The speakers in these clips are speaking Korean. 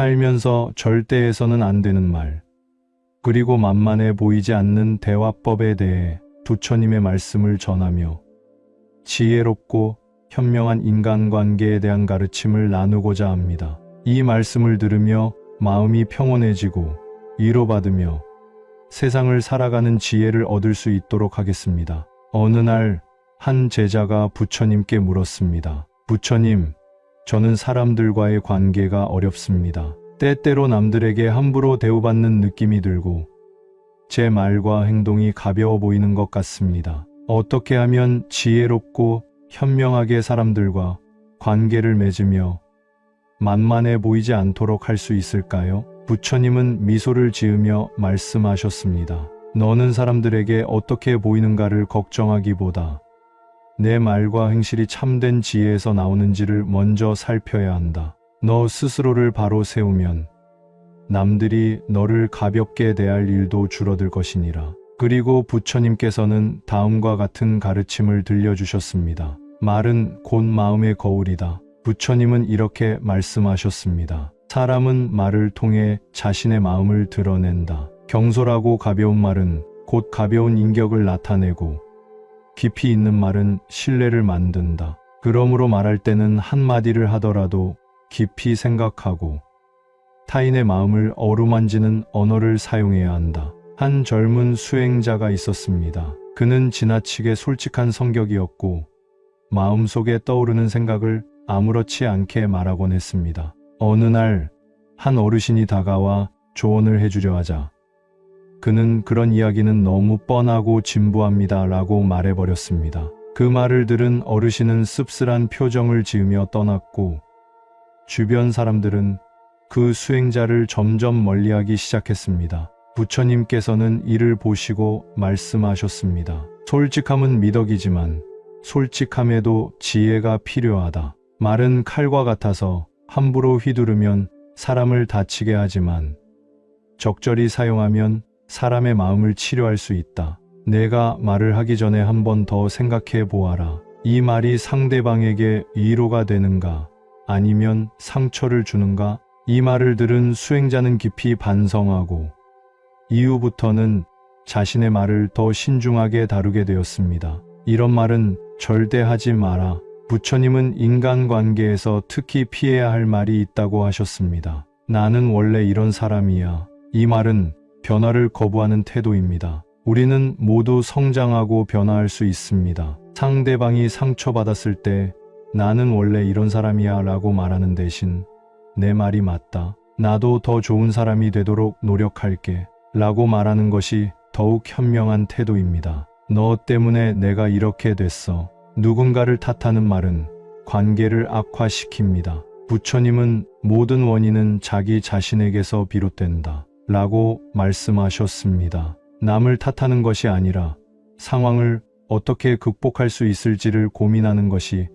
살면서 절대 해서는 안 되는 말, 그리고 만만해 보이지 않는 대화법에 대해 부처님의 말씀을 전하며 지혜롭고 현명한 인간관계에 대한 가르침을 나누고자 합니다. 이 말씀을 들으며 마음이 평온해지고 위로받으며 세상을 살아가는 지혜를 얻을 수 있도록 하겠습니다. 어느 날 한 제자가 부처님께 물었습니다. 부처님, 저는 사람들과의 관계가 어렵습니다. 때때로 남들에게 함부로 대우받는 느낌이 들고 제 말과 행동이 가벼워 보이는 것 같습니다. 어떻게 하면 지혜롭고 현명하게 사람들과 관계를 맺으며 만만해 보이지 않도록 할 수 있을까요? 부처님은 미소를 지으며 말씀하셨습니다. 너는 사람들에게 어떻게 보이는가를 걱정하기보다 내 말과 행실이 참된 지혜에서 나오는지를 먼저 살펴야 한다. 너 스스로를 바로 세우면 남들이 너를 가볍게 대할 일도 줄어들 것이니라. 그리고 부처님께서는 다음과 같은 가르침을 들려주셨습니다. 말은 곧 마음의 거울이다. 부처님은 이렇게 말씀하셨습니다. 사람은 말을 통해 자신의 마음을 드러낸다. 경솔하고 가벼운 말은 곧 가벼운 인격을 나타내고 깊이 있는 말은 신뢰를 만든다. 그러므로 말할 때는 한마디를 하더라도 깊이 생각하고 타인의 마음을 어루만지는 언어를 사용해야 한다. 한 젊은 수행자가 있었습니다. 그는 지나치게 솔직한 성격이었고 마음속에 떠오르는 생각을 아무렇지 않게 말하곤 했습니다. 어느 날 한 어르신이 다가와 조언을 해주려 하자 그는 그런 이야기는 너무 뻔하고 진부합니다 라고 말해버렸습니다. 그 말을 들은 어르신은 씁쓸한 표정을 지으며 떠났고 주변 사람들은 그 수행자를 점점 멀리하기 시작했습니다. 부처님께서는 이를 보시고 말씀하셨습니다. 솔직함은 미덕이지만 솔직함에도 지혜가 필요하다. 말은 칼과 같아서 함부로 휘두르면 사람을 다치게 하지만 적절히 사용하면 사람의 마음을 치료할 수 있다. 내가 말을 하기 전에 한 번 더 생각해 보아라. 이 말이 상대방에게 위로가 되는가 아니면 상처를 주는가? 이 말을 들은 수행자는 깊이 반성하고 이후부터는 자신의 말을 더 신중하게 다루게 되었습니다. 이런 말은 절대 하지 마라. 부처님은 인간관계에서 특히 피해야 할 말이 있다고 하셨습니다. 나는 원래 이런 사람이야. 이 말은 변화를 거부하는 태도입니다. 우리는 모두 성장하고 변화할 수 있습니다. 상대방이 상처받았을 때 나는 원래 이런 사람이야 라고 말하는 대신 내 말이 맞다. 나도 더 좋은 사람이 되도록 노력할게 라고 말하는 것이 더욱 현명한 태도입니다. 너 때문에 내가 이렇게 됐어. 누군가를 탓하는 말은 관계를 악화시킵니다. 부처님은 모든 원인은 자기 자신에게서 비롯된다 라고 말씀하셨습니다. 남을 탓하는 것이 아니라 상황을 어떻게 극복할 수 있을지를 고민하는 것이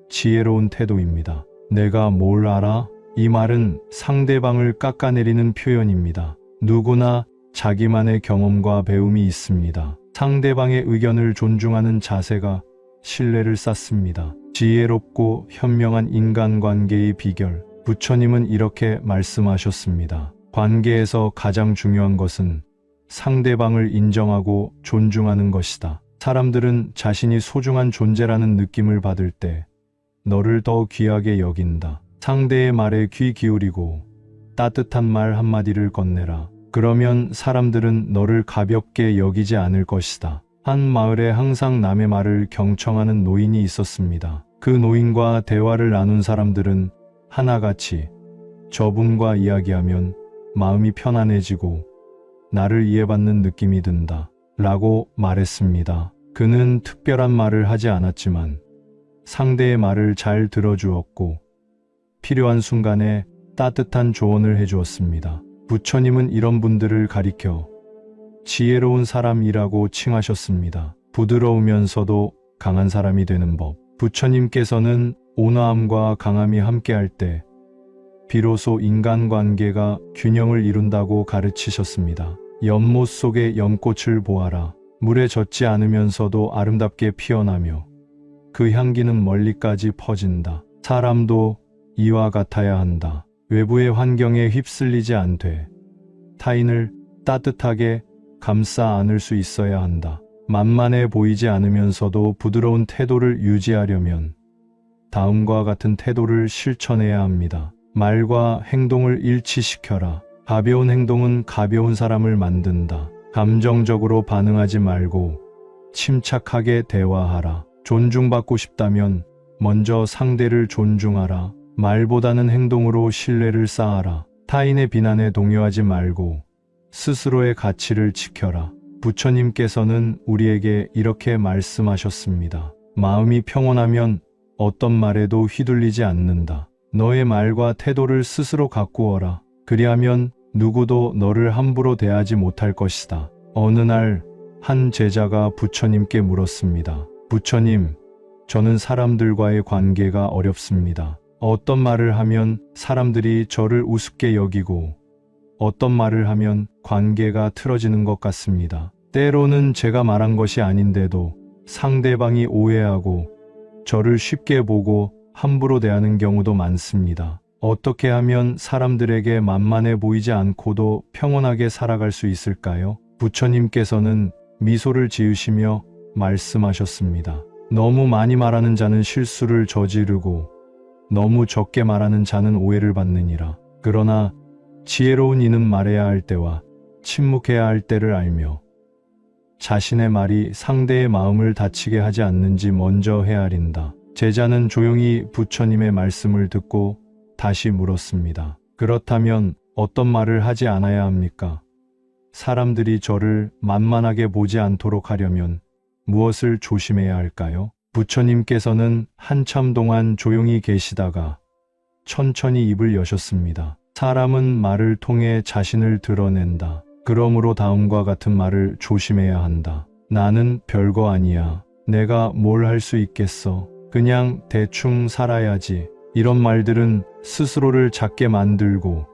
지혜로운 태도입니다. 내가 뭘 알아? 이 말은 상대방을 깎아내리는 표현입니다. 누구나 자기만의 경험과 배움이 있습니다. 상대방의 의견을 존중하는 자세가 신뢰를 쌓습니다. 지혜롭고 현명한 인간관계의 비결. 부처님은 이렇게 말씀하셨습니다. 관계에서 가장 중요한 것은 상대방을 인정하고 존중하는 것이다. 사람들은 자신이 소중한 존재라는 느낌을 받을 때 너를 더 귀하게 여긴다. 상대의 말에 귀 기울이고 따뜻한 말 한마디를 건네라. 그러면 사람들은 너를 가볍게 여기지 않을 것이다. 한 마을에 항상 남의 말을 경청하는 노인이 있었습니다. 그 노인과 대화를 나눈 사람들은 하나같이 저분과 이야기하면 마음이 편안해지고 나를 이해받는 느낌이 든다 라고 말했습니다. 그는 특별한 말을 하지 않았지만 상대의 말을 잘 들어주었고 필요한 순간에 따뜻한 조언을 해주었습니다. 부처님은 이런 분들을 가리켜 지혜로운 사람이라고 칭하셨습니다. 부드러우면서도 강한 사람이 되는 법. 부처님께서는 온화함과 강함이 함께할 때 비로소 인간관계가 균형을 이룬다고 가르치셨습니다. 연못 속의 연꽃을 보아라. 물에 젖지 않으면서도 아름답게 피어나며 그 향기는 멀리까지 퍼진다. 사람도 이와 같아야 한다. 외부의 환경에 휩쓸리지 않되 타인을 따뜻하게 감싸 안을 수 있어야 한다. 만만해 보이지 않으면서도 부드러운 태도를 유지하려면 다음과 같은 태도를 실천해야 합니다. 말과 행동을 일치시켜라. 가벼운 행동은 가벼운 사람을 만든다. 감정적으로 반응하지 말고 침착하게 대화하라. 존중받고 싶다면 먼저 상대를 존중하라. 말보다는 행동으로 신뢰를 쌓아라. 타인의 비난에 동요하지 말고 스스로의 가치를 지켜라. 부처님께서는 우리에게 이렇게 말씀하셨습니다. 마음이 평온하면 어떤 말에도 휘둘리지 않는다. 너의 말과 태도를 스스로 가꾸어라. 그리하면 누구도 너를 함부로 대하지 못할 것이다. 어느 날 한 제자가 부처님께 물었습니다. 부처님, 저는 사람들과의 관계가 어렵습니다. 어떤 말을 하면 사람들이 저를 우습게 여기고 어떤 말을 하면 관계가 틀어지는 것 같습니다. 때로는 제가 말한 것이 아닌데도 상대방이 오해하고 저를 쉽게 보고 함부로 대하는 경우도 많습니다. 어떻게 하면 사람들에게 만만해 보이지 않고도 평온하게 살아갈 수 있을까요? 부처님께서는 미소를 지으시며 말씀하셨습니다. 너무 많이 말하는 자는 실수를 저지르고 너무 적게 말하는 자는 오해를 받느니라. 그러나 지혜로운 이는 말해야 할 때와 침묵해야 할 때를 알며 자신의 말이 상대의 마음을 다치게 하지 않는지 먼저 헤아린다. 제자는 조용히 부처님의 말씀을 듣고 다시 물었습니다. 그렇다면 어떤 말을 하지 않아야 합니까? 사람들이 저를 만만하게 보지 않도록 하려면 무엇을 조심해야 할까요? 부처님께서는 한참 동안 조용히 계시다가 천천히 입을 여셨습니다. 사람은 말을 통해 자신을 드러낸다. 그러므로 다음과 같은 말을 조심해야 한다. 나는 별거 아니야. 내가 뭘 할 수 있겠어. 그냥 대충 살아야지. 이런 말들은 스스로를 작게 만들고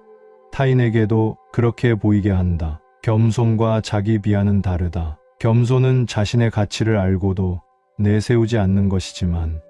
타인에게도 그렇게 보이게 한다. 겸손과 자기 비하는 다르다. 겸손은 자신의 가치를 알고도 내세우지 않는 것이지만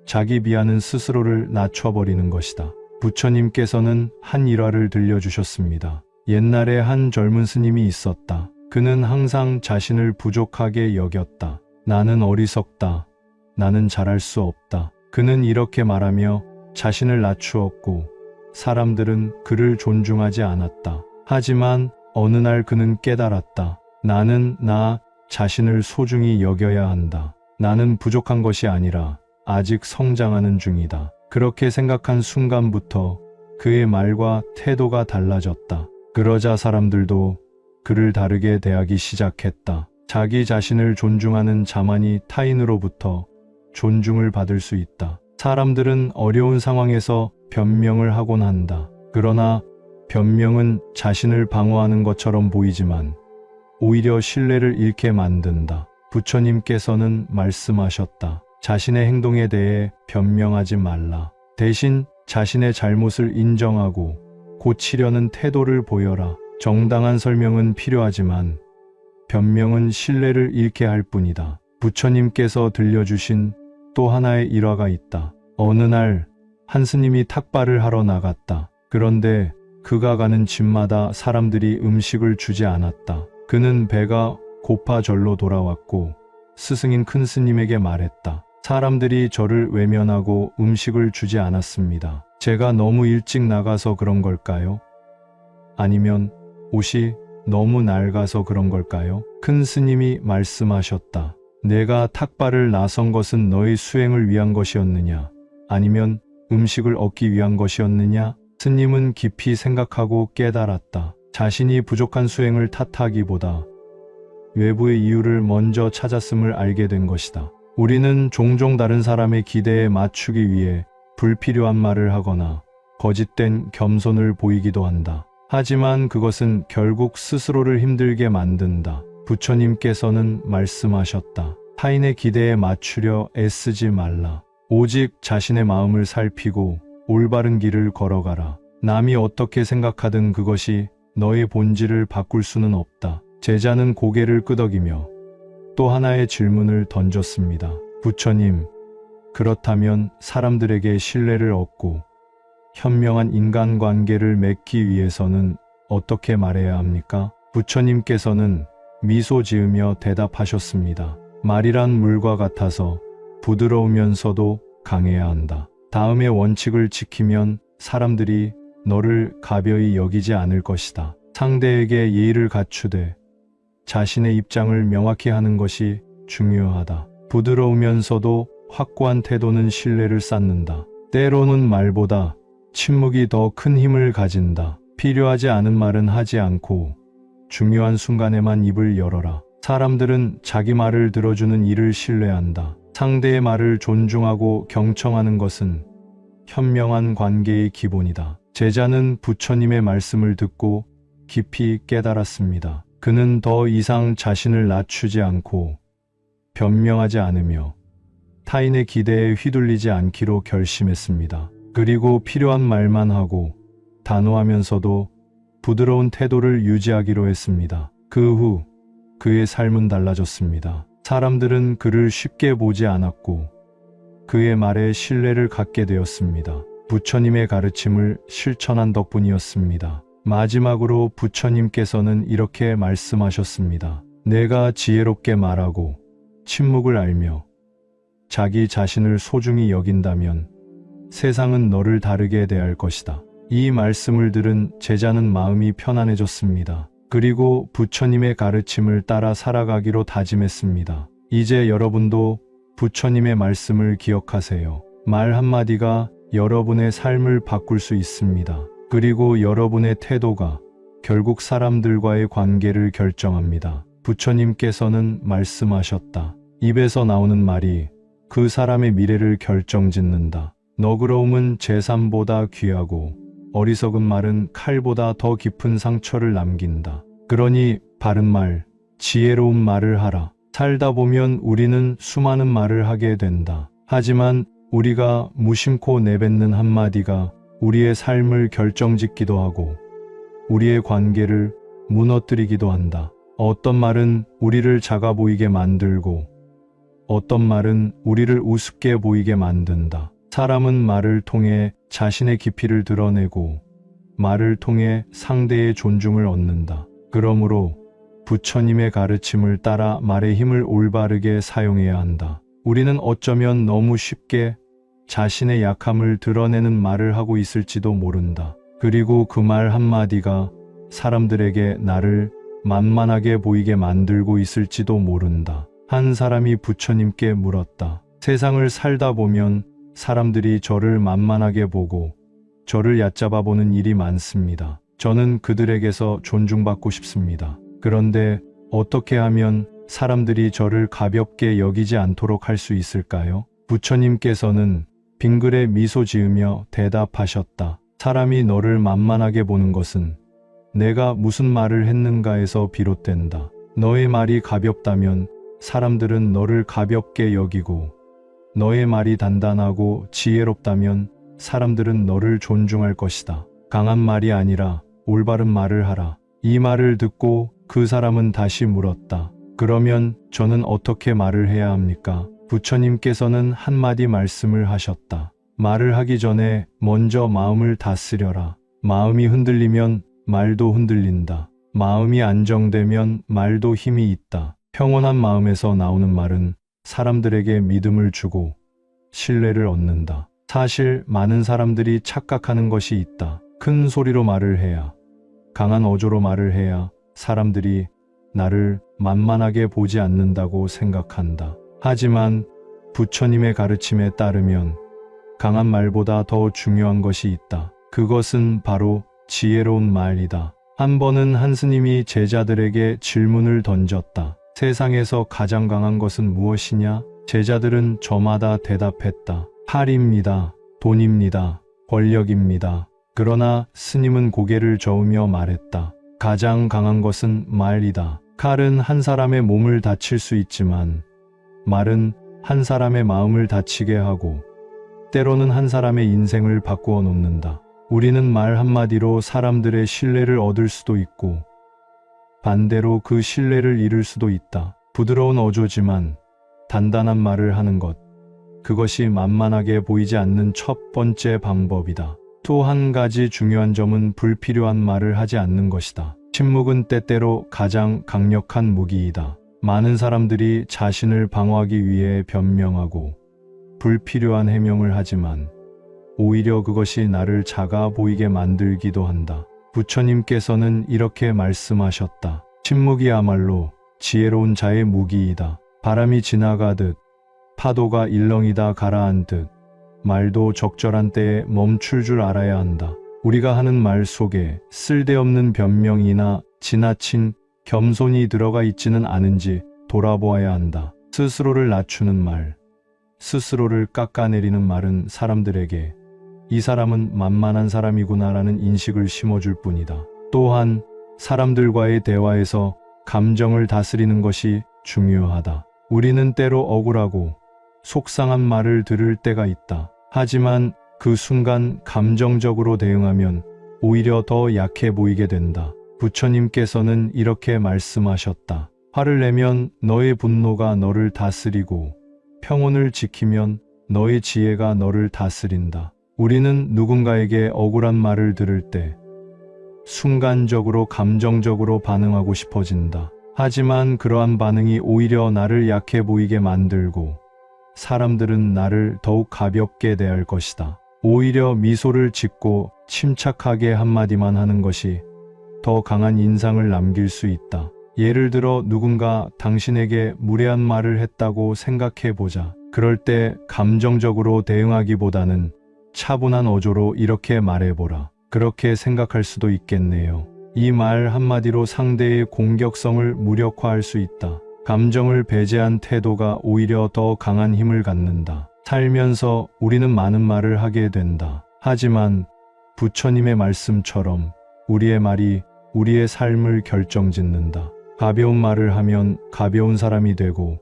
자기 비하는 스스로를 낮춰버리는 것이다. 부처님께서는 한 일화를 들려주셨습니다. 옛날에 한 젊은 스님이 있었다. 그는 항상 자신을 부족하게 여겼다. 나는 어리석다. 나는 잘할 수 없다. 그는 이렇게 말하며 자신을 낮추었고 사람들은 그를 존중하지 않았다. 하지만 어느 날 그는 깨달았다. 나는 나 자신을 소중히 여겨야 한다. 나는 부족한 것이 아니라 아직 성장하는 중이다. 그렇게 생각한 순간부터 그의 말과 태도가 달라졌다. 그러자 사람들도 그를 다르게 대하기 시작했다. 자기 자신을 존중하는 자만이 타인으로부터 존중을 받을 수 있다. 사람들은 어려운 상황에서 변명을 하곤 한다. 그러나 변명은 자신을 방어하는 것처럼 보이지만 오히려 신뢰를 잃게 만든다. 부처님께서는 말씀하셨다. 자신의 행동에 대해 변명하지 말라. 대신 자신의 잘못을 인정하고 고치려는 태도를 보여라. 정당한 설명은 필요하지만 변명은 신뢰를 잃게 할 뿐이다. 부처님께서 들려주신 또 하나의 일화가 있다. 어느 날 한 스님이 탁발을 하러 나갔다. 그런데 그가 가는 집마다 사람들이 음식을 주지 않았다. 그는 배가 고파 절로 돌아왔고 스승인 큰 스님에게 말했다. 사람들이 저를 외면하고 음식을 주지 않았습니다. 제가 너무 일찍 나가서 그런 걸까요? 아니면 옷이 너무 낡아서 그런 걸까요? 큰 스님이 말씀하셨다. 내가 탁발을 나선 것은 너의 수행을 위한 것이었느냐? 아니면 음식을 얻기 위한 것이었느냐? 스님은 깊이 생각하고 깨달았다. 자신이 부족한 수행을 탓하기보다 외부의 이유를 먼저 찾았음을 알게 된 것이다. 우리는 종종 다른 사람의 기대에 맞추기 위해 불필요한 말을 하거나 거짓된 겸손을 보이기도 한다. 하지만 그것은 결국 스스로를 힘들게 만든다. 부처님께서는 말씀하셨다. 타인의 기대에 맞추려 애쓰지 말라. 오직 자신의 마음을 살피고 올바른 길을 걸어가라. 남이 어떻게 생각하든 그것이 너의 본질을 바꿀 수는 없다. 제자는 고개를 끄덕이며 또 하나의 질문을 던졌습니다. 부처님, 그렇다면 사람들에게 신뢰를 얻고 현명한 인간관계를 맺기 위해서는 어떻게 말해야 합니까? 부처님께서는 미소 지으며 대답하셨습니다. 말이란 물과 같아서 부드러우면서도 강해야 한다. 다음의 원칙을 지키면 사람들이 너를 가벼이 여기지 않을 것이다. 상대에게 예의를 갖추되 자신의 입장을 명확히 하는 것이 중요하다. 부드러우면서도 확고한 태도는 신뢰를 쌓는다. 때로는 말보다 침묵이 더 큰 힘을 가진다. 필요하지 않은 말은 하지 않고 중요한 순간에만 입을 열어라. 사람들은 자기 말을 들어주는 이를 신뢰한다. 상대의 말을 존중하고 경청하는 것은 현명한 관계의 기본이다. 제자는 부처님의 말씀을 듣고 깊이 깨달았습니다. 그는 더 이상 자신을 낮추지 않고 변명하지 않으며 타인의 기대에 휘둘리지 않기로 결심했습니다. 그리고 필요한 말만 하고 단호하면서도 부드러운 태도를 유지하기로 했습니다. 그 후 그의 삶은 달라졌습니다. 사람들은 그를 쉽게 보지 않았고 그의 말에 신뢰를 갖게 되었습니다. 부처님의 가르침을 실천한 덕분이었습니다. 마지막으로 부처님께서는 이렇게 말씀하셨습니다. 내가 지혜롭게 말하고 침묵을 알며 자기 자신을 소중히 여긴다면 세상은 너를 다르게 대할 것이다. 이 말씀을 들은 제자는 마음이 편안해졌습니다. 그리고 부처님의 가르침을 따라 살아가기로 다짐했습니다. 이제 여러분도 부처님의 말씀을 기억하세요. 말 한마디가 여러분의 삶을 바꿀 수 있습니다. 그리고 여러분의 태도가 결국 사람들과의 관계를 결정합니다. 부처님께서는 말씀하셨다. 입에서 나오는 말이 그 사람의 미래를 결정짓는다. 너그러움은 재산보다 귀하고 어리석은 말은 칼보다 더 깊은 상처를 남긴다. 그러니 바른 말, 지혜로운 말을 하라. 살다 보면 우리는 수많은 말을 하게 된다. 하지만 우리가 무심코 내뱉는 한마디가 우리의 삶을 결정짓기도 하고 우리의 관계를 무너뜨리기도 한다. 어떤 말은 우리를 작아 보이게 만들고 어떤 말은 우리를 우습게 보이게 만든다. 사람은 말을 통해 자신의 깊이를 드러내고 말을 통해 상대의 존중을 얻는다. 그러므로 부처님의 가르침을 따라 말의 힘을 올바르게 사용해야 한다. 우리는 어쩌면 너무 쉽게 자신의 약함을 드러내는 말을 하고 있을지도 모른다. 그리고 그 말 한마디가 사람들에게 나를 만만하게 보이게 만들고 있을지도 모른다. 한 사람이 부처님께 물었다. 세상을 살다 보면 사람들이 저를 만만하게 보고 저를 얕잡아 보는 일이 많습니다. 저는 그들에게서 존중받고 싶습니다. 그런데 어떻게 하면 사람들이 저를 가볍게 여기지 않도록 할 수 있을까요? 부처님께서는 빙글에 미소 지으며 대답하셨다. 사람이 너를 만만하게 보는 것은 내가 무슨 말을 했는가에서 비롯된다. 너의 말이 가볍다면 사람들은 너를 가볍게 여기고 너의 말이 단단하고 지혜롭다면 사람들은 너를 존중할 것이다. 강한 말이 아니라 올바른 말을 하라. 이 말을 듣고 그 사람은 다시 물었다. 그러면 저는 어떻게 말을 해야 합니까? 부처님께서는 한마디 말씀을 하셨다. 말을 하기 전에 먼저 마음을 다스려라. 마음이 흔들리면 말도 흔들린다. 마음이 안정되면 말도 힘이 있다. 평온한 마음에서 나오는 말은 사람들에게 믿음을 주고 신뢰를 얻는다. 사실 많은 사람들이 착각하는 것이 있다. 큰 소리로 말을 해야, 강한 어조로 말을 해야 사람들이 나를 만만하게 보지 않는다고 생각한다. 하지만 부처님의 가르침에 따르면 강한 말보다 더 중요한 것이 있다. 그것은 바로 지혜로운 말이다. 한 번은 한 스님이 제자들에게 질문을 던졌다. 세상에서 가장 강한 것은 무엇이냐? 제자들은 저마다 대답했다. 팔입니다. 돈입니다. 권력입니다. 그러나 스님은 고개를 저으며 말했다. 가장 강한 것은 말이다. 칼은 한 사람의 몸을 다칠 수 있지만 말은 한 사람의 마음을 다치게 하고 때로는 한 사람의 인생을 바꾸어 놓는다. 우리는 말 한마디로 사람들의 신뢰를 얻을 수도 있고 반대로 그 신뢰를 잃을 수도 있다. 부드러운 어조지만 단단한 말을 하는 것, 그것이 만만하게 보이지 않는 첫 번째 방법이다. 또 한 가지 중요한 점은 불필요한 말을 하지 않는 것이다. 침묵은 때때로 가장 강력한 무기이다. 많은 사람들이 자신을 방어하기 위해 변명하고 불필요한 해명을 하지만 오히려 그것이 나를 작아 보이게 만들기도 한다. 부처님께서는 이렇게 말씀하셨다. 침묵이야말로 지혜로운 자의 무기이다. 바람이 지나가듯 파도가 일렁이다 가라앉듯 말도 적절한 때에 멈출 줄 알아야 한다. 우리가 하는 말 속에 쓸데없는 변명이나 지나친 겸손이 들어가 있지는 않은지 돌아보아야 한다. 스스로를 낮추는 말, 스스로를 깎아내리는 말은 사람들에게 이 사람은 만만한 사람이구나라는 인식을 심어줄 뿐이다. 또한 사람들과의 대화에서 감정을 다스리는 것이 중요하다. 우리는 때로 억울하고 속상한 말을 들을 때가 있다. 하지만 그 순간 감정적으로 대응하면 오히려 더 약해 보이게 된다. 부처님께서는 이렇게 말씀하셨다. 화를 내면 너의 분노가 너를 다스리고 평온을 지키면 너의 지혜가 너를 다스린다. 우리는 누군가에게 억울한 말을 들을 때 순간적으로 감정적으로 반응하고 싶어진다. 하지만 그러한 반응이 오히려 나를 약해 보이게 만들고 사람들은 나를 더욱 가볍게 대할 것이다. 오히려 미소를 짓고 침착하게 한마디만 하는 것이 더 강한 인상을 남길 수 있다. 예를 들어 누군가 당신에게 무례한 말을 했다고 생각해 보자. 그럴 때 감정적으로 대응하기보다는 차분한 어조로 이렇게 말해보라. 그렇게 생각할 수도 있겠네요. 이 말 한마디로 상대의 공격성을 무력화할 수 있다. 감정을 배제한 태도가 오히려 더 강한 힘을 갖는다. 살면서 우리는 많은 말을 하게 된다. 하지만 부처님의 말씀처럼 우리의 말이 우리의 삶을 결정짓는다. 가벼운 말을 하면 가벼운 사람이 되고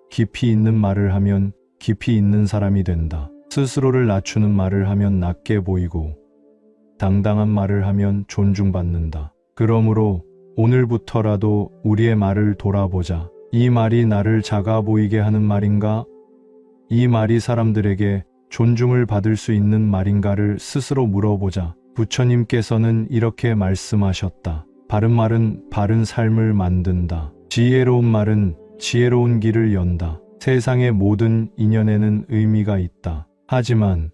깊이 있는 말을 하면 깊이 있는 사람이 된다. 스스로를 낮추는 말을 하면 낮게 보이고 당당한 말을 하면 존중받는다. 그러므로 오늘부터라도 우리의 말을 돌아보자. 이 말이 나를 작아 보이게 하는 말인가? 이 말이 사람들에게 존중을 받을 수 있는 말인가를 스스로 물어보자. 부처님께서는 이렇게 말씀하셨다. 바른 말은 바른 삶을 만든다. 지혜로운 말은 지혜로운 길을 연다. 세상의 모든 인연에는 의미가 있다. 하지만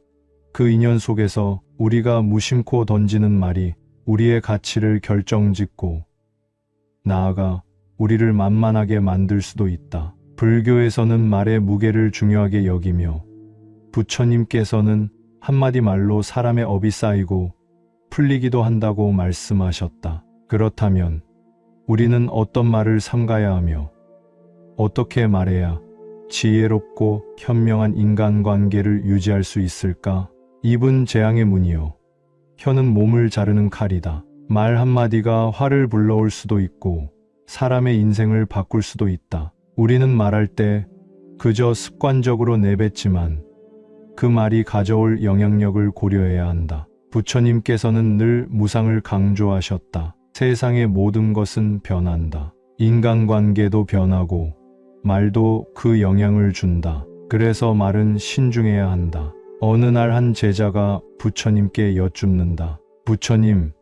그 인연 속에서 우리가 무심코 던지는 말이 우리의 가치를 결정짓고 나아가 우리를 만만하게 만들 수도 있다. 불교에서는 말의 무게를 중요하게 여기며 부처님께서는 한마디 말로 사람의 업이 쌓이고 풀리기도 한다고 말씀하셨다. 그렇다면 우리는 어떤 말을 삼가야 하며 어떻게 말해야 지혜롭고 현명한 인간관계를 유지할 수 있을까? 입은 재앙의 문이요. 혀는 몸을 자르는 칼이다. 말 한마디가 화를 불러올 수도 있고 사람의 인생을 바꿀 수도 있다. 우리는 말할 때 그저 습관적으로 내뱉지만 그 말이 가져올 영향력을 고려해야 한다. 부처님께서는 늘 무상을 강조하셨다. 세상의 모든 것은 변한다. 인간관계도 변하고 말도 그 영향을 준다. 그래서 말은 신중해야 한다. 어느 날 한 제자가 부처님께 여쭙는다. 부처님,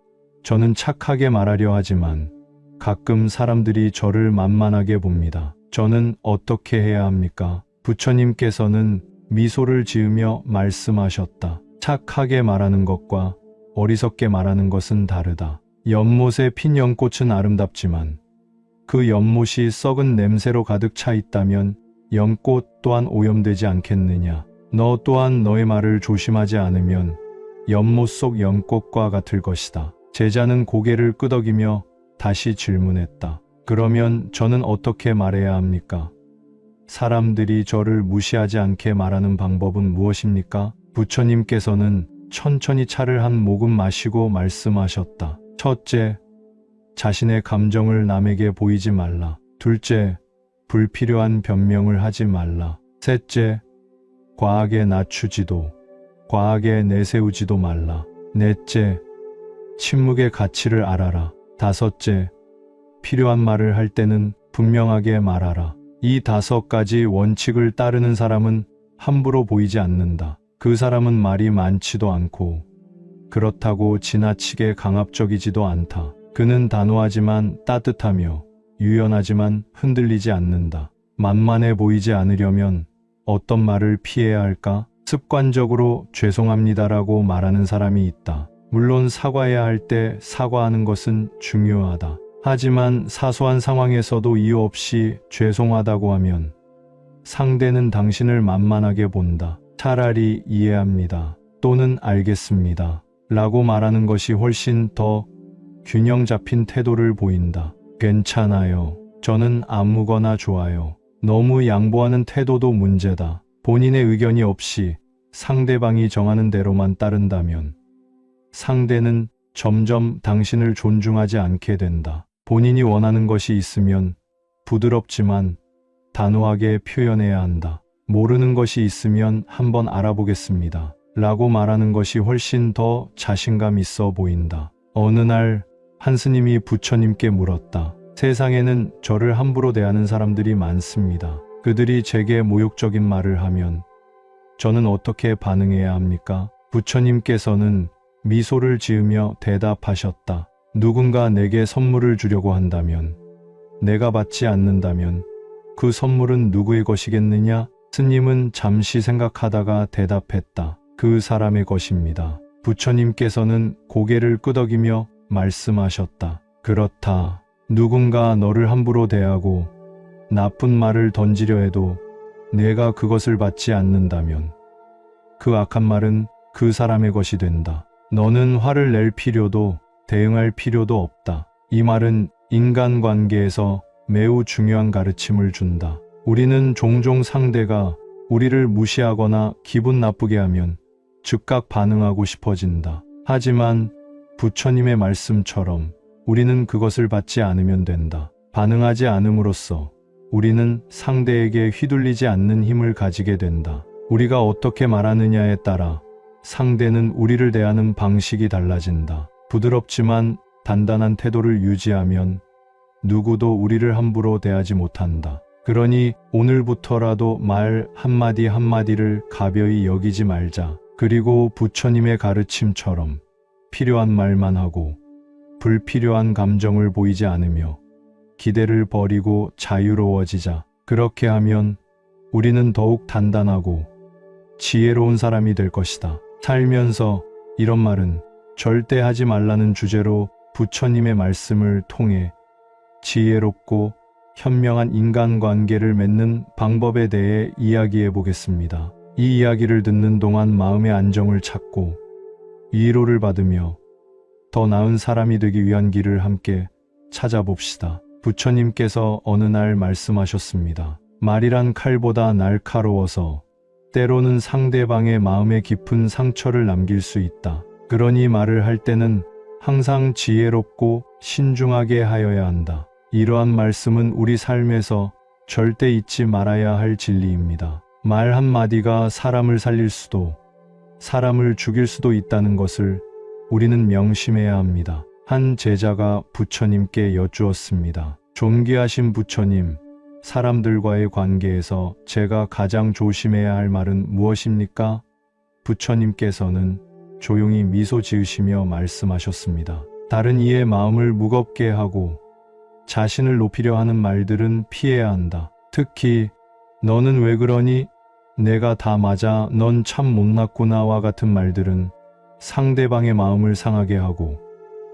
저는 착하게 말하려 하지만 가끔 사람들이 저를 만만하게 봅니다. 저는 어떻게 해야 합니까? 부처님께서는 미소를 지으며 말씀하셨다. 착하게 말하는 것과 어리석게 말하는 것은 다르다. 연못에 핀 연꽃은 아름답지만 그 연못이 썩은 냄새로 가득 차 있다면 연꽃 또한 오염되지 않겠느냐? 너 또한 너의 말을 조심하지 않으면 연못 속 연꽃과 같을 것이다. 제자는 고개를 끄덕이며 다시 질문했다. 그러면 저는 어떻게 말해야 합니까? 사람들이 저를 무시하지 않게 말하는 방법은 무엇입니까? 부처님께서는 천천히 차를 한 모금 마시고 말씀하셨다. 첫째, 자신의 감정을 남에게 보이지 말라. 둘째, 불필요한 변명을 하지 말라. 셋째, 과하게 낮추지도 과하게 내세우지도 말라. 넷째, 침묵의 가치를 알아라. 다섯째, 필요한 말을 할 때는 분명하게 말하라. 이 5가지 원칙을 따르는 사람은 함부로 보이지 않는다. 그 사람은 말이 많지도 않고 그렇다고 지나치게 강압적이지도 않다. 그는 단호하지만 따뜻하며 유연하지만 흔들리지 않는다. 만만해 보이지 않으려면 어떤 말을 피해야 할까? 습관적으로 죄송합니다라고 말하는 사람이 있다. 물론 사과해야 할 때 사과하는 것은 중요하다. 하지만 사소한 상황에서도 이유 없이 죄송하다고 하면 상대는 당신을 만만하게 본다. 차라리 이해합니다. 또는 알겠습니다. 라고 말하는 것이 훨씬 더 균형 잡힌 태도를 보인다. 괜찮아요. 저는 아무거나 좋아요. 너무 양보하는 태도도 문제다. 본인의 의견이 없이 상대방이 정하는 대로만 따른다면 상대는 점점 당신을 존중하지 않게 된다. 본인이 원하는 것이 있으면 부드럽지만 단호하게 표현해야 한다. 모르는 것이 있으면 한번 알아보겠습니다. 라고 말하는 것이 훨씬 더 자신감 있어 보인다. 어느 날 한 스님이 부처님께 물었다. 세상에는 저를 함부로 대하는 사람들이 많습니다. 그들이 제게 모욕적인 말을 하면 저는 어떻게 반응해야 합니까? 부처님께서는 미소를 지으며 대답하셨다. 누군가 내게 선물을 주려고 한다면, 내가 받지 않는다면 그 선물은 누구의 것이겠느냐? 스님은 잠시 생각하다가 대답했다. 그 사람의 것입니다. 부처님께서는 고개를 끄덕이며 말씀하셨다. 그렇다. 누군가 너를 함부로 대하고 나쁜 말을 던지려 해도 내가 그것을 받지 않는다면 그 악한 말은 그 사람의 것이 된다. 너는 화를 낼 필요도 대응할 필요도 없다. 이 말은 인간관계에서 매우 중요한 가르침을 준다. 우리는 종종 상대가 우리를 무시하거나 기분 나쁘게 하면 즉각 반응하고 싶어진다. 하지만 부처님의 말씀처럼 우리는 그것을 받지 않으면 된다. 반응하지 않음으로써 우리는 상대에게 휘둘리지 않는 힘을 가지게 된다. 우리가 어떻게 말하느냐에 따라 상대는 우리를 대하는 방식이 달라진다. 부드럽지만 단단한 태도를 유지하면 누구도 우리를 함부로 대하지 못한다. 그러니 오늘부터라도 말 한마디 한마디를 가벼이 여기지 말자. 그리고 부처님의 가르침처럼 필요한 말만 하고 불필요한 감정을 보이지 않으며 기대를 버리고 자유로워지자. 그렇게 하면 우리는 더욱 단단하고 지혜로운 사람이 될 것이다. 살면서 이런 말은 절대 하지 말라는 주제로 부처님의 말씀을 통해 지혜롭고 현명한 인간관계를 맺는 방법에 대해 이야기해 보겠습니다. 이 이야기를 듣는 동안 마음의 안정을 찾고 위로를 받으며 더 나은 사람이 되기 위한 길을 함께 찾아봅시다. 부처님께서 어느 날 말씀하셨습니다. 말이란 칼보다 날카로워서 때로는 상대방의 마음에 깊은 상처를 남길 수 있다. 그러니 말을 할 때는 항상 지혜롭고 신중하게 하여야 한다. 이러한 말씀은 우리 삶에서 절대 잊지 말아야 할 진리입니다. 말 한마디가 사람을 살릴 수도 사람을 죽일 수도 있다는 것을 우리는 명심해야 합니다. 한 제자가 부처님께 여쭈었습니다. 존귀하신 부처님, 사람들과의 관계에서 제가 가장 조심해야 할 말은 무엇입니까? 부처님께서는 조용히 미소 지으시며 말씀하셨습니다. 다른 이의 마음을 무겁게 하고 자신을 높이려 하는 말들은 피해야 한다. 특히 너는 왜 그러니? 내가 다 맞아. 넌 참 못났구나와 같은 말들은 상대방의 마음을 상하게 하고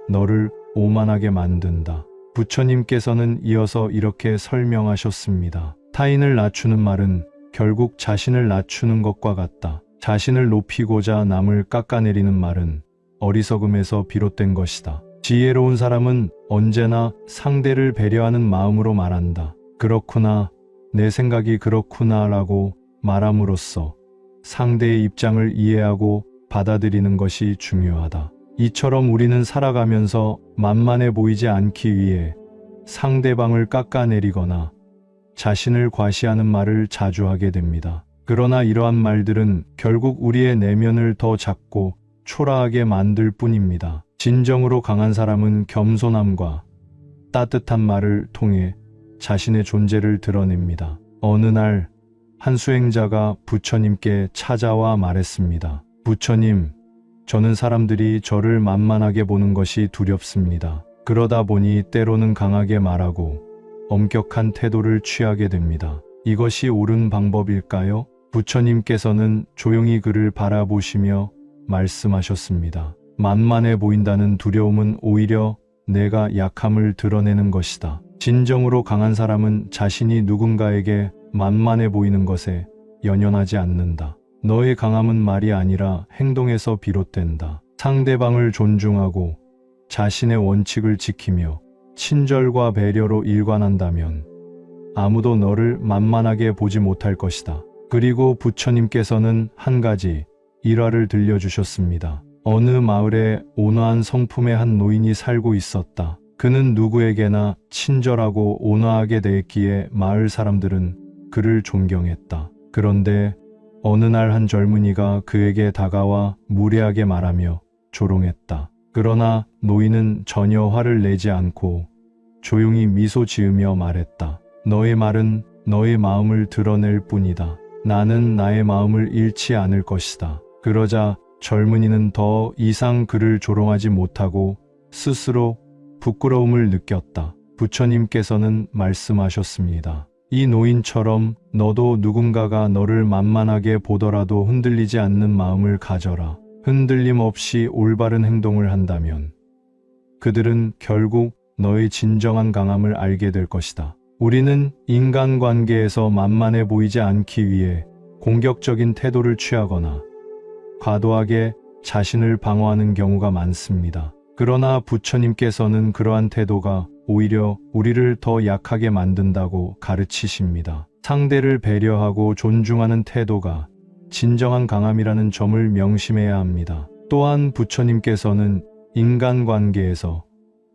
너를 오만하게 만든다. 부처님께서는 이어서 이렇게 설명하셨습니다. 타인을 낮추는 말은 결국 자신을 낮추는 것과 같다. 자신을 높이고자 남을 깎아내리는 말은 어리석음에서 비롯된 것이다. 지혜로운 사람은 언제나 상대를 배려하는 마음으로 말한다. 그렇구나, 내 생각이 그렇구나라고 말함으로써 상대의 입장을 이해하고 받아들이는 것이 중요하다. 이처럼 우리는 살아가면서 만만해 보이지 않기 위해 상대방을 깎아내리거나 자신을 과시하는 말을 자주 하게 됩니다. 그러나 이러한 말들은 결국 우리의 내면을 더 작고 초라하게 만들 뿐입니다. 진정으로 강한 사람은 겸손함과 따뜻한 말을 통해 자신의 존재를 드러냅니다. 어느 날 한 수행자가 부처님께 찾아와 말했습니다. 부처님, 저는 사람들이 저를 만만하게 보는 것이 두렵습니다. 그러다 보니 때로는 강하게 말하고 엄격한 태도를 취하게 됩니다. 이것이 옳은 방법일까요? 부처님께서는 조용히 그를 바라보시며 말씀하셨습니다. 만만해 보인다는 두려움은 오히려 내가 약함을 드러내는 것이다. 진정으로 강한 사람은 자신이 누군가에게 만만해 보이는 것에 연연하지 않는다. 너의 강함은 말이 아니라 행동에서 비롯된다. 상대방을 존중하고 자신의 원칙을 지키며 친절과 배려로 일관한다면 아무도 너를 만만하게 보지 못할 것이다. 그리고 부처님께서는 한 가지 일화를 들려주셨습니다. 어느 마을에 온화한 성품의 한 노인이 살고 있었다. 그는 누구에게나 친절하고 온화하게 대했기에 마을 사람들은 그를 존경했다. 그런데 어느 날 한 젊은이가 그에게 다가와 무례하게 말하며 조롱했다. 그러나 노인은 전혀 화를 내지 않고 조용히 미소 지으며 말했다. 너의 말은 너의 마음을 드러낼 뿐이다. 나는 나의 마음을 잃지 않을 것이다. 그러자 젊은이는 더 이상 그를 조롱하지 못하고 스스로 부끄러움을 느꼈다. 부처님께서는 말씀하셨습니다. 이 노인처럼 너도 누군가가 너를 만만하게 보더라도 흔들리지 않는 마음을 가져라. 흔들림 없이 올바른 행동을 한다면 그들은 결국 너의 진정한 강함을 알게 될 것이다. 우리는 인간관계에서 만만해 보이지 않기 위해 공격적인 태도를 취하거나 과도하게 자신을 방어하는 경우가 많습니다. 그러나 부처님께서는 그러한 태도가 오히려 우리를 더 약하게 만든다고 가르치십니다. 상대를 배려하고 존중하는 태도가 진정한 강함이라는 점을 명심해야 합니다. 또한 부처님께서는 인간관계에서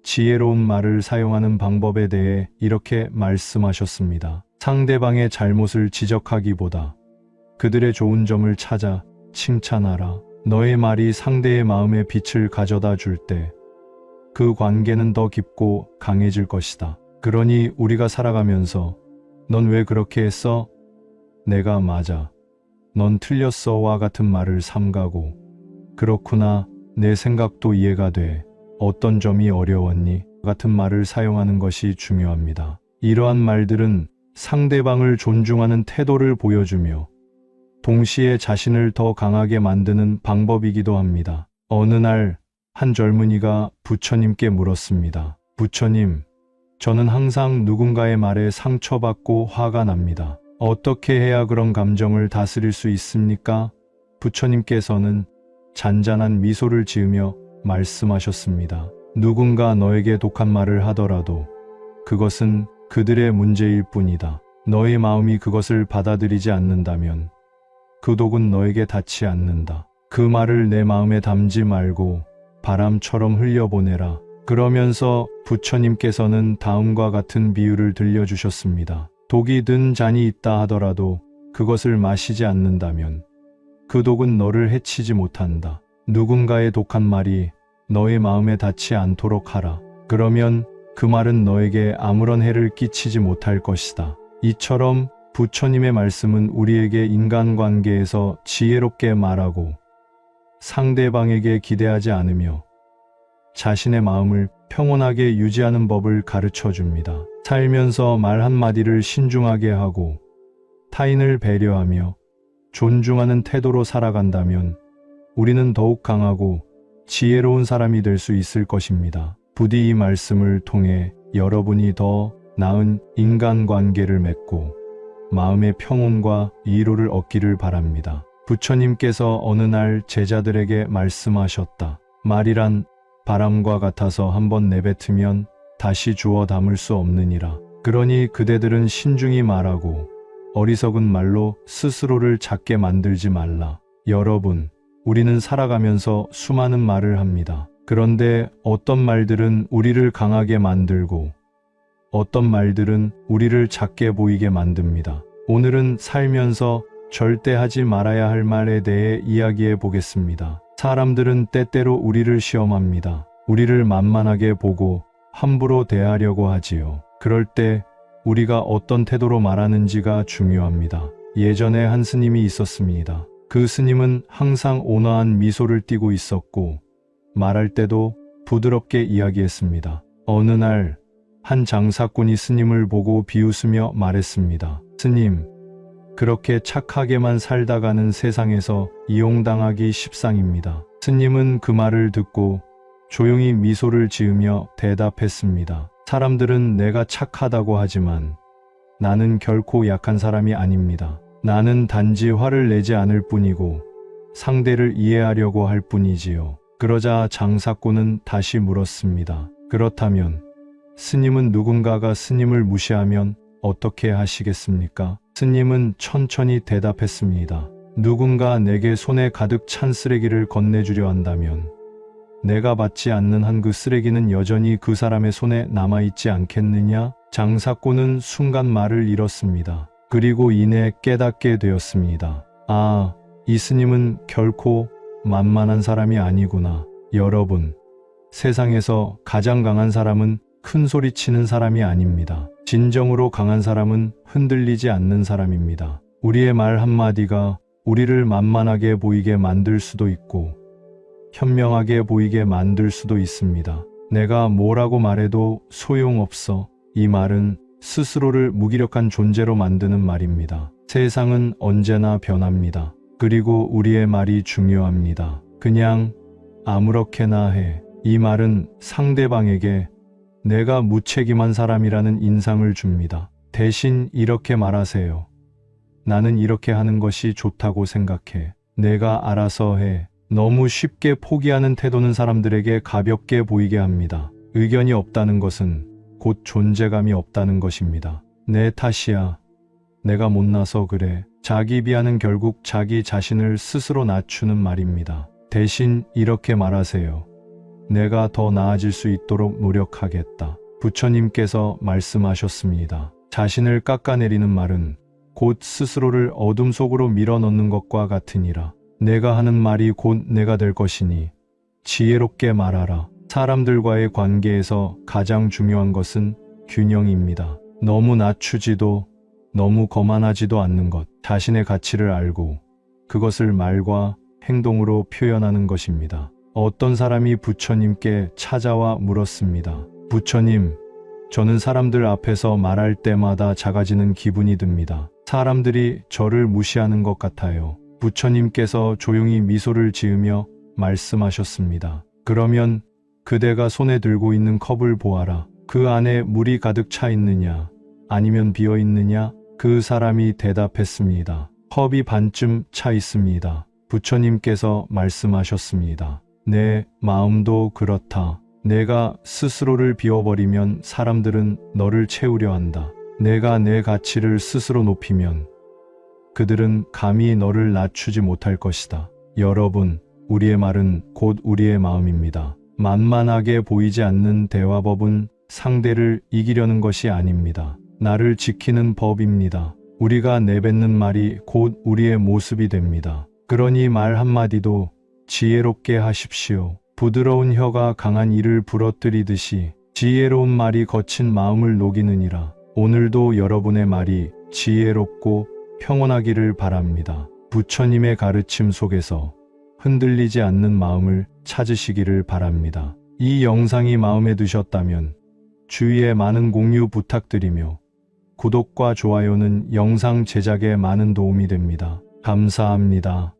지혜로운 말을 사용하는 방법에 대해 이렇게 말씀하셨습니다. 상대방의 잘못을 지적하기보다 그들의 좋은 점을 찾아 칭찬하라. 너의 말이 상대의 마음에 빛을 가져다 줄 때 그 관계는 더 깊고 강해질 것이다. 그러니 우리가 살아가면서 넌 왜 그렇게 했어? 내가 맞아. 넌 틀렸어와 같은 말을 삼가고 그렇구나. 내 생각도 이해가 돼. 어떤 점이 어려웠니? 같은 말을 사용하는 것이 중요합니다. 이러한 말들은 상대방을 존중하는 태도를 보여주며 동시에 자신을 더 강하게 만드는 방법이기도 합니다. 어느 날 한 젊은이가 부처님께 물었습니다. 부처님, 저는 항상 누군가의 말에 상처받고 화가 납니다. 어떻게 해야 그런 감정을 다스릴 수 있습니까? 부처님께서는 잔잔한 미소를 지으며 말씀하셨습니다. 누군가 너에게 독한 말을 하더라도 그것은 그들의 문제일 뿐이다. 너의 마음이 그것을 받아들이지 않는다면 그 독은 너에게 닿지 않는다. 그 말을 내 마음에 담지 말고 바람처럼 흘려보내라. 그러면서 부처님께서는 다음과 같은 비유를 들려주셨습니다. 독이 든 잔이 있다 하더라도 그것을 마시지 않는다면 그 독은 너를 해치지 못한다. 누군가의 독한 말이 너의 마음에 닿지 않도록 하라. 그러면 그 말은 너에게 아무런 해를 끼치지 못할 것이다. 이처럼 부처님의 말씀은 우리에게 인간관계에서 지혜롭게 말하고 상대방에게 기대하지 않으며 자신의 마음을 평온하게 유지하는 법을 가르쳐 줍니다. 살면서 말 한마디를 신중하게 하고 타인을 배려하며 존중하는 태도로 살아간다면 우리는 더욱 강하고 지혜로운 사람이 될 수 있을 것입니다. 부디 이 말씀을 통해 여러분이 더 나은 인간관계를 맺고 마음의 평온과 위로를 얻기를 바랍니다. 부처님께서 어느 날 제자들에게 말씀하셨다. 말이란 바람과 같아서 한번 내뱉으면 다시 주워 담을 수 없느니라. 그러니 그대들은 신중히 말하고 어리석은 말로 스스로를 작게 만들지 말라. 여러분, 우리는 살아가면서 수많은 말을 합니다. 그런데 어떤 말들은 우리를 강하게 만들고 어떤 말들은 우리를 작게 보이게 만듭니다. 오늘은 살면서 절대 하지 말아야 할 말에 대해 이야기해 보겠습니다. 사람들은 때때로 우리를 시험합니다. 우리를 만만하게 보고 함부로 대하려고 하지요. 그럴 때 우리가 어떤 태도로 말하는지가 중요합니다. 예전에 한 스님이 있었습니다. 그 스님은 항상 온화한 미소를 띠고 있었고 말할 때도 부드럽게 이야기했습니다. 어느 날 한 장사꾼이 스님을 보고 비웃으며 말했습니다. 스님, 그렇게 착하게만 살다가는 세상에서 이용당하기 십상입니다. 스님은 그 말을 듣고 조용히 미소를 지으며 대답했습니다. 사람들은 내가 착하다고 하지만 나는 결코 약한 사람이 아닙니다. 나는 단지 화를 내지 않을 뿐이고 상대를 이해하려고 할 뿐이지요. 그러자 장사꾼은 다시 물었습니다. 그렇다면 스님은 누군가가 스님을 무시하면 어떻게 하시겠습니까? 스님은 천천히 대답했습니다. 누군가 내게 손에 가득 찬 쓰레기를 건네주려 한다면 내가 받지 않는 한 그 쓰레기는 여전히 그 사람의 손에 남아있지 않겠느냐? 장사꾼은 순간 말을 잃었습니다. 그리고 이내 깨닫게 되었습니다. 아, 이 스님은 결코 만만한 사람이 아니구나. 여러분, 세상에서 가장 강한 사람은 큰 소리 치는 사람이 아닙니다. 진정으로 강한 사람은 흔들리지 않는 사람입니다. 우리의 말 한마디가 우리를 만만하게 보이게 만들 수도 있고 현명하게 보이게 만들 수도 있습니다. 내가 뭐라고 말해도 소용없어. 이 말은 스스로를 무기력한 존재로 만드는 말입니다. 세상은 언제나 변합니다. 그리고 우리의 말이 중요합니다. 그냥 아무렇게나 해. 이 말은 상대방에게 내가 무책임한 사람이라는 인상을 줍니다. 대신 이렇게 말하세요. 나는 이렇게 하는 것이 좋다고 생각해. 내가 알아서 해. 너무 쉽게 포기하는 태도는 사람들에게 가볍게 보이게 합니다. 의견이 없다는 것은 곧 존재감이 없다는 것입니다. 내 탓이야. 내가 못나서 그래. 자기 비하는 결국 자기 자신을 스스로 낮추는 말입니다. 대신 이렇게 말하세요. 내가 더 나아질 수 있도록 노력하겠다. 부처님께서 말씀하셨습니다. 자신을 깎아내리는 말은 곧 스스로를 어둠 속으로 밀어넣는 것과 같으니라. 내가 하는 말이 곧 내가 될 것이니 지혜롭게 말하라. 사람들과의 관계에서 가장 중요한 것은 균형입니다. 너무 낮추지도 너무 거만하지도 않는 것. 자신의 가치를 알고 그것을 말과 행동으로 표현하는 것입니다. 어떤 사람이 부처님께 찾아와 물었습니다. 부처님, 저는 사람들 앞에서 말할 때마다 작아지는 기분이 듭니다. 사람들이 저를 무시하는 것 같아요. 부처님께서 조용히 미소를 지으며 말씀하셨습니다. 그러면 그대가 손에 들고 있는 컵을 보아라. 그 안에 물이 가득 차 있느냐, 아니면 비어 있느냐? 그 사람이 대답했습니다. 컵이 반쯤 차 있습니다. 부처님께서 말씀하셨습니다. 내 마음도 그렇다. 내가 스스로를 비워버리면 사람들은 너를 채우려 한다. 내가 내 가치를 스스로 높이면 그들은 감히 너를 낮추지 못할 것이다. 여러분, 우리의 말은 곧 우리의 마음입니다. 만만하게 보이지 않는 대화법은 상대를 이기려는 것이 아닙니다. 나를 지키는 법입니다. 우리가 내뱉는 말이 곧 우리의 모습이 됩니다. 그러니 말 한마디도 지혜롭게 하십시오. 부드러운 혀가 강한 이를 부러뜨리듯이 지혜로운 말이 거친 마음을 녹이느니라. 오늘도 여러분의 말이 지혜롭고 평온하기를 바랍니다. 부처님의 가르침 속에서 흔들리지 않는 마음을 찾으시기를 바랍니다. 이 영상이 마음에 드셨다면 주위에 많은 공유 부탁드리며 구독과 좋아요는 영상 제작에 많은 도움이 됩니다. 감사합니다.